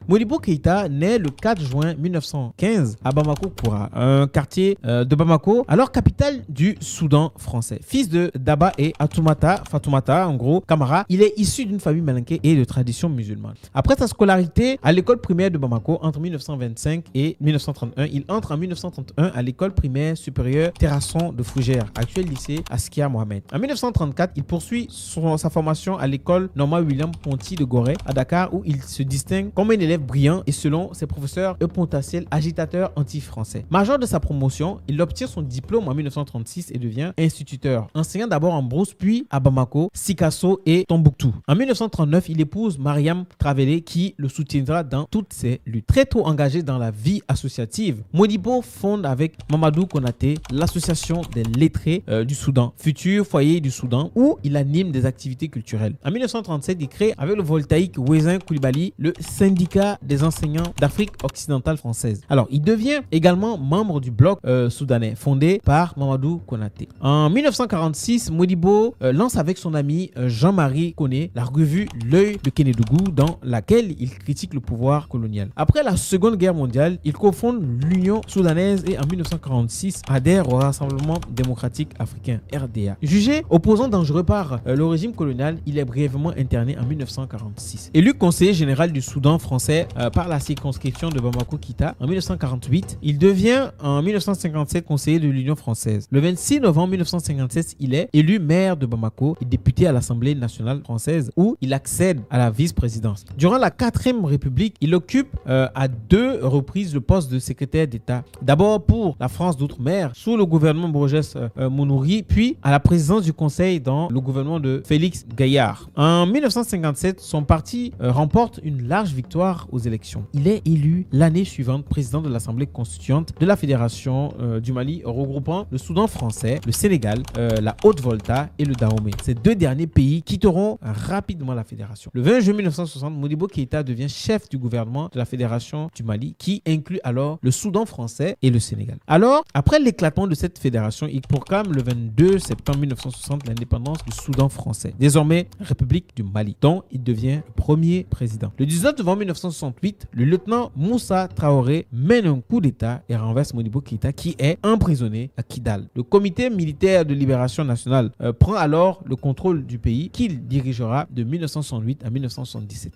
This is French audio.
Modibo Keïta naît le 4 juin 1915 à Bamako Koura, un quartier de Bamako, alors capitale du Soudan français. Fils de Daba et Fatoumata, en gros, Kamara, il est issu d'une famille malinké et de tradition musulmane. Après sa scolarité à l'école primaire de Bamako entre 1925 et 1931, il entre en 1931 à l'école primaire supérieure Terrasson de Fougères, actuel lycée Askia Mohamed. En 1934, il poursuit sa formation à l'école normale William Ponty de Gorée à Dakar, où il se distingue comme un élève brillant et selon ses professeurs un potentiel agitateur anti-français. Major de sa promotion, il obtient son diplôme en 1936 et devient instituteur, enseignant d'abord en Brousse puis à Bamako, Sikasso et Tombouctou. En 1939, il épouse Mariam Travelé qui le soutiendra dans toutes ses luttes. Très tôt engagé dans la vie associative, Modibo fonde avec Mamadou Konaté l'association des lettrés du Soudan, futur foyer du Soudan, où il anime des activités culturelles. En 1937, il crée avec le voltaïque Ouezin Koulibaly le syndicat des enseignants d'Afrique occidentale française. Alors, il devient également membre du bloc soudanais fondé par Mamadou Konaté. En 1946, Modibo lance avec son ami Jean-Marie Koné la revue L'œil de Kénédougou, dans laquelle il critique le pouvoir colonial. Après la Seconde Guerre mondiale, il cofonde l'Union soudanaise et en 1946 adhère au Rassemblement démocratique africain RDA. Jugé opposant dangereux par le régime colonial, il est brièvement interné en 1946. Élu conseiller général du Soudan français par la circonscription de Bamako-Kita en 1948, il devient en 1957 conseiller de l'Union française. Le 26 novembre 1957, il est élu maire de Bamako et député à l'Assemblée nationale française où il accède à la vice-présidence. Durant la 4e République, il occupe à 2 reprises le poste de secrétaire d'État. D'abord pour la France d'outre-mer sous le gouvernement Borges Mounouri, puis à la présidence du Conseil dans le gouvernement de Félix Gaillard. En 1957, son parti remporte une large victoire aux élections. Il est élu l'année suivante président de l'Assemblée constituante de la Fédération du Mali, regroupant le Soudan français, le Sénégal, la Haute-Volta et le Dahomey. Ces 2 derniers pays quitteront rapidement la fédération. Le 20 juin 1960, Modibo Keïta devient chef du gouvernement de la Fédération du Mali, qui inclut alors le Soudan français et le Sénégal. Alors, après l'éclatement de cette fédération, il proclame le 22 septembre 1960 l'indépendance du Soudan français, désormais République du Mali, dont il devient le premier président. Le 19 novembre 1968, le lieutenant Moussa Traoré mène un coup d'État et renverse Modibo Keïta, qui est emprisonné à Kidal. Le comité militaire de libération nationale prend alors le contrôle du pays, qu'il dirigera de 1968 à 1977.